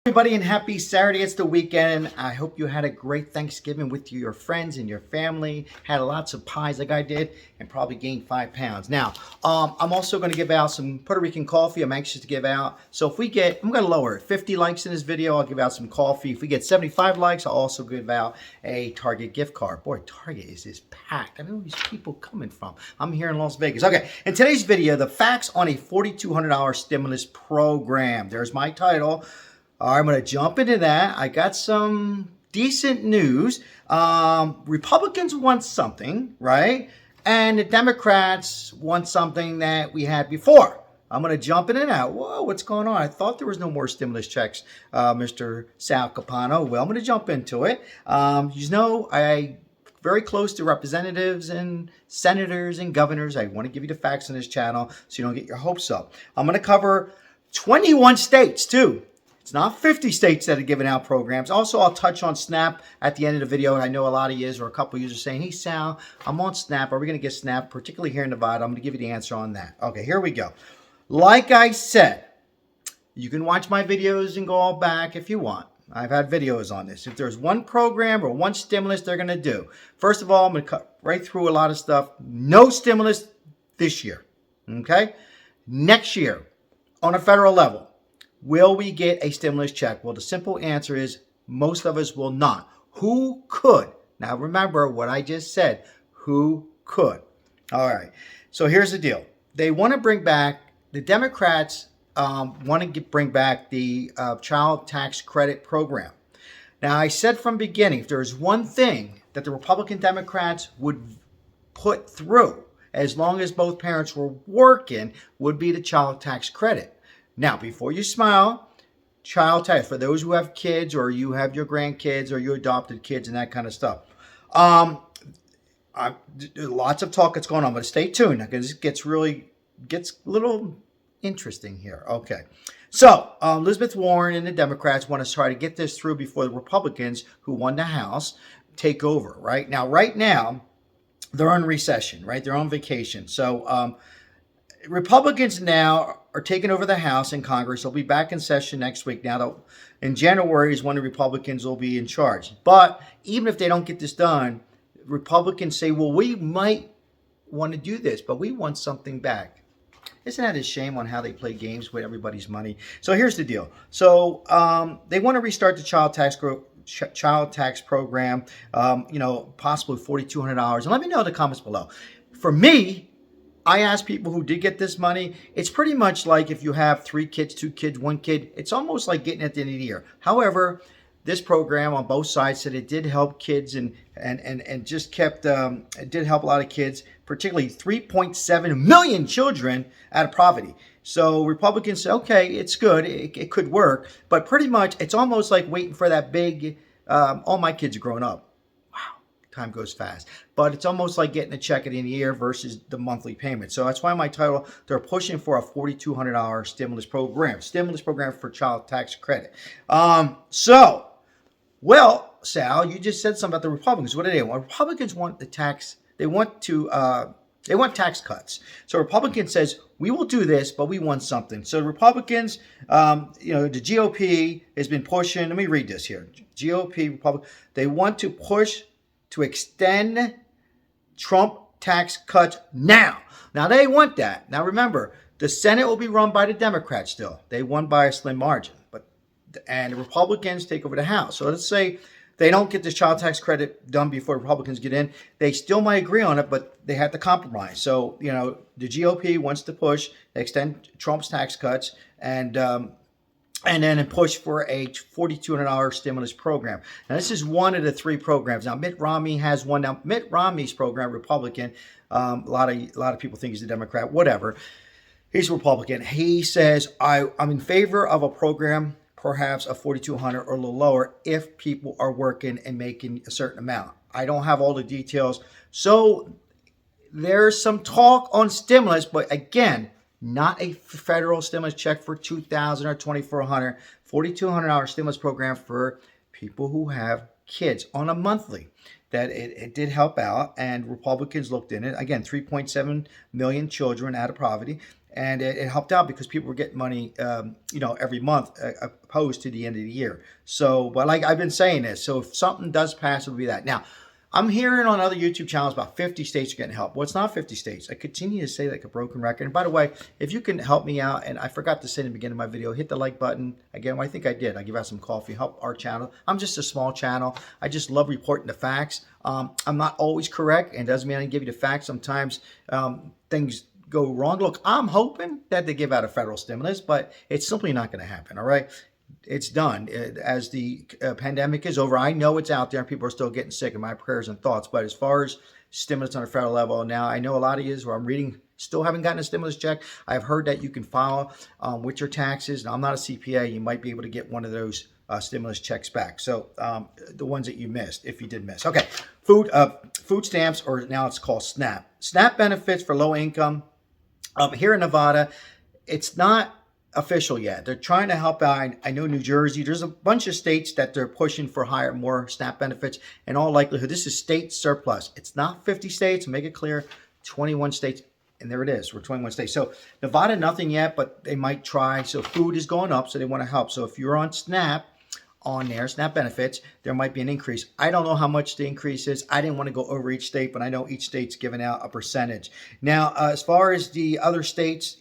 Everybody, and happy Saturday. It's the weekend. I hope you had a great Thanksgiving with your friends and your family. Had lots of pies like I did and probably gained 5 pounds. Now, I'm also going to give out some Puerto Rican coffee. I'm anxious to give out. So if we get, I'm going to lower it, 50 likes in this video, I'll give out some coffee. If we get 75 likes, I'll also give out a Target gift card. Boy, Target is just packed. I mean, where these people coming from? I'm here in Las Vegas. Okay, in today's video, the facts on a $4,200 stimulus program. There's my title. All right, I'm going to jump into that. I got some decent news. Republicans want something, right? And the Democrats want something that we had before. I'm going to jump in and out. Whoa, what's going on? I thought there was no more stimulus checks, Mr. Sal Capano. Well, I'm going to jump into it. You know, I very close to representatives and senators and governors. I want to give you the facts on this channel so you don't get your hopes up. I'm going to cover 21 states, too. It's not 50 states that are giving out programs. Also, I'll touch on SNAP at the end of the video. I know a lot of you or a couple of you are saying, hey, Sal, I'm on SNAP. Are we going to get SNAP, particularly here in Nevada? I'm going to give you the answer on that. Okay, here we go. Like I said, you can watch my videos and go all back if you want. I've had videos on this. If there's one program or one stimulus they're going to do, first of all, I'm going to cut right through a lot of stuff. No stimulus this year, okay? Next year, on a federal level, will we get a stimulus check? Well, the simple answer is most of us will not. Who could? Now, remember what I just said. Who could? All right. So here's the deal. They want to bring back, the Democrats want to bring back the child tax credit program. Now, I said from the beginning, if there's one thing that the Republican Democrats would put through, as long as both parents were working, would be the child tax credit. Now, before you smile, child tax, for those who have kids or you have your grandkids or you adopted kids and that kind of stuff. Lots of talk that's going on, but stay tuned because it gets a little interesting here. Okay. So, Elizabeth Warren and the Democrats want to try to get this through before the Republicans, who won the House, take over, right? Right now, they're on recession, right? They're on vacation. So, Republicans now are taking over the House and Congress. They'll be back in session next week. Now, in January is when the Republicans will be in charge. But even if they don't get this done, Republicans say, well, we might want to do this, but we want something back. Isn't that a shame on how they play games with everybody's money? So here's the deal. So they want to restart the child tax program, possibly $4,200. And let me know in the comments below. For me, I asked people who did get this money. It's pretty much like if you have 3 kids, 2 kids, 1 kid. It's almost like getting at the end of the year. However, this program on both sides said it did help kids and just kept, it did help a lot of kids, particularly 3.7 million children out of poverty. So Republicans say, okay, it's good. It could work. But pretty much it's almost like waiting for that big, all my kids are growing up. Time goes fast, but it's almost like getting a check at the end of the year versus the monthly payment. So that's why my title, they're pushing for a $4,200 stimulus program for child tax credit. Well, Sal, you just said something about the Republicans. What do they want? Republicans want the tax. They want tax cuts. So Republican says, we will do this, but we want something. So Republicans, the GOP has been pushing. Let me read this here. GOP, Republican, they want to push to extend Trump tax cuts now. Now, they want that. Now, remember, the Senate will be run by the Democrats still. They won by a slim margin. And the Republicans take over the House. So let's say they don't get this child tax credit done before Republicans get in. They still might agree on it, but they have to compromise. So, the GOP wants to push, extend Trump's tax cuts, and then push for a $4,200 stimulus program. Now, this is one of the 3 programs. Now, Mitt Romney has one. Now, Mitt Romney's program, Republican, a lot of people think he's a Democrat, whatever. He's a Republican. He says, I'm in favor of a program, perhaps a $4,200 or a little lower, if people are working and making a certain amount. I don't have all the details. So there's some talk on stimulus, but again, not a federal stimulus check for $2,000 or $2,400, $4,200 stimulus program for people who have kids on a monthly. That it did help out, and Republicans looked in it. Again, 3.7 million children out of poverty. And it helped out because people were getting money, every month, opposed to the end of the year. So, but like I've been saying this, so if something does pass, it'll be that. Now, I'm hearing on other YouTube channels about 50 states are getting help. Well, it's not 50 states. I continue to say like a broken record. And by the way, if you can help me out, and I forgot to say in the beginning of my video, hit the like button. Again, well, I think I did. I give out some coffee, help our channel. I'm just a small channel. I just love reporting the facts. I'm not always correct, and doesn't mean I didn't give you the facts. Sometimes things go wrong. Look, I'm hoping that they give out a federal stimulus, but it's simply not going to happen, all right? It's done. As the pandemic is over, I know it's out there and people are still getting sick, and my prayers and thoughts. But as far as stimulus on a federal level, now I know a lot of you where I'm reading still haven't gotten a stimulus check. I've heard that you can file with your taxes. Now, I'm not a CPA. You might be able to get one of those stimulus checks back. So the ones that you missed, if you did miss. Okay, food stamps, or now it's called SNAP. SNAP benefits for low income. Here in Nevada, it's not official yet. They're trying to help out. I know New Jersey, there's a bunch of states that they're pushing for more SNAP benefits. In all likelihood, this is state surplus. It's not 50 states, make it clear, 21 states. And there it is, we're 21 states. So Nevada, nothing yet, but they might try. So food is going up, so they want to help. So if you're on SNAP, SNAP benefits, there might be an increase. I don't know how much the increase is. I didn't want to go over each state, but I know each state's giving out a percentage. Now, as far as the other states,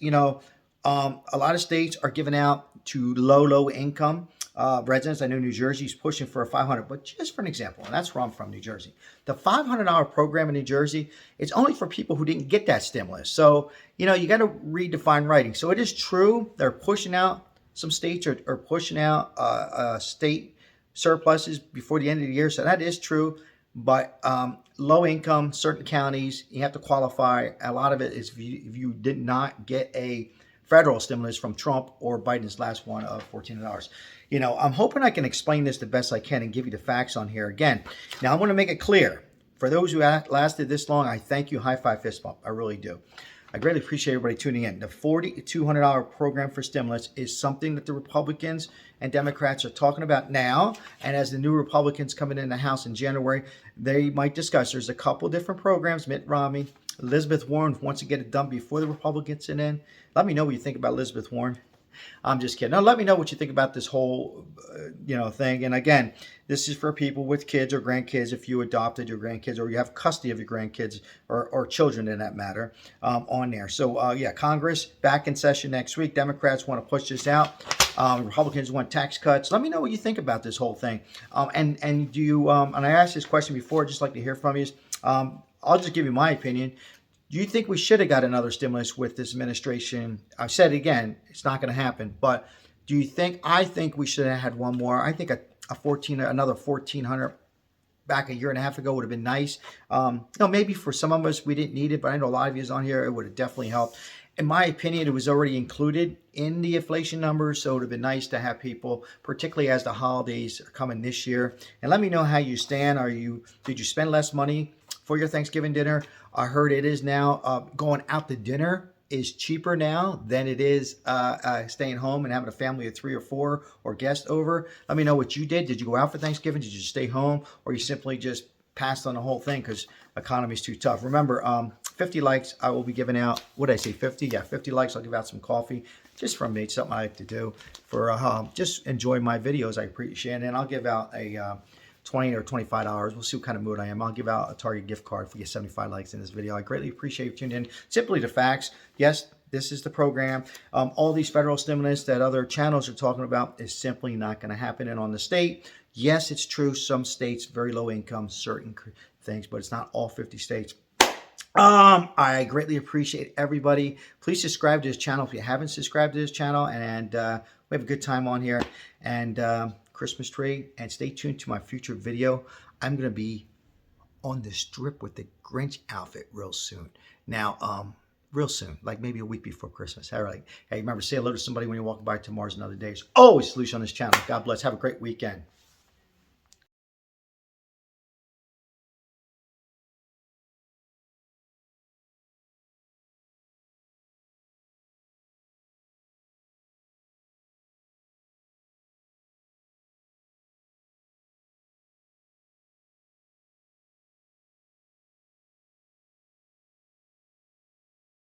a lot of states are giving out to low income residents. I know New Jersey's pushing for a $500, but just for an example, and that's where I'm from, New Jersey. The $500 program in New Jersey, it's only for people who didn't get that stimulus. So, you got to read the fine writing. So it is true they're pushing out, some states are pushing out state surpluses before the end of the year. So that is true. But low income, certain counties, you have to qualify. A lot of it is if you did not get a federal stimulus from Trump or Biden's last one of $1,400. I'm hoping I can explain this the best I can and give you the facts on here again. Now, I want to make it clear. For those who lasted this long, I thank you. High five, fist bump. I really do. I greatly appreciate everybody tuning in. The $4,200 program for stimulus is something that the Republicans and Democrats are talking about now. And as the new Republicans coming in the House in January, they might discuss. There's a couple different programs. Mitt Romney, Elizabeth Warren wants to get it done before the Republicans get in. Let me know what you think about Elizabeth Warren. I'm just kidding. Now, let me know what you think about this whole, thing. And again, this is for people with kids or grandkids. If you adopted your grandkids or you have custody of your grandkids or children in that matter on there. So, Congress back in session next week. Democrats want to push this out. Republicans want tax cuts. Let me know what you think about this whole thing. And do you, and I asked this question before, I'd just like to hear from you. I'll just give you my opinion. Do you think we should have got another stimulus with this administration? I've said it again, it's not going to happen. But do you think? I think we should have had one more. I think another $1,400 back a year and a half ago would have been nice. Maybe for some of us we didn't need it, but I know a lot of you on here, it would have definitely helped. In my opinion, it was already included in the inflation numbers, so it would have been nice to have people, particularly as the holidays are coming this year. And let me know how you stand. Did you spend less money for your Thanksgiving dinner? I heard it is now going out to dinner is cheaper now than it is staying home and having a family of 3 or 4 or guests over. Let me know what you did. Did you go out for Thanksgiving? Did you stay home? Or you simply just passed on the whole thing because economy is too tough? Remember, 50 likes, I will be giving out, what did I say, 50? Yeah, 50 likes, I'll give out some coffee just from me. It's something I like to do for just enjoy my videos. I appreciate it. And I'll give out a $20 or $25. We'll see what kind of mood I am. I'll give out a Target gift card if we get 75 likes in this video. I greatly appreciate you tuning in. Simply the facts. Yes, this is the program. All these federal stimulus that other channels are talking about is simply not going to happen. And on the state, yes, it's true. Some states, very low income, certain things, but it's not all 50 states. I greatly appreciate everybody. Please subscribe to this channel if you haven't subscribed to this channel. And we have a good time on here. And Christmas tree, and stay tuned to my future video. I'm going to be on the strip with the Grinch outfit real soon. Now, real soon, like maybe a week before Christmas. All right. Hey, remember, say hello to somebody when you're walking by. Tomorrow's another day. Always solution on this channel. God bless. Have a great weekend.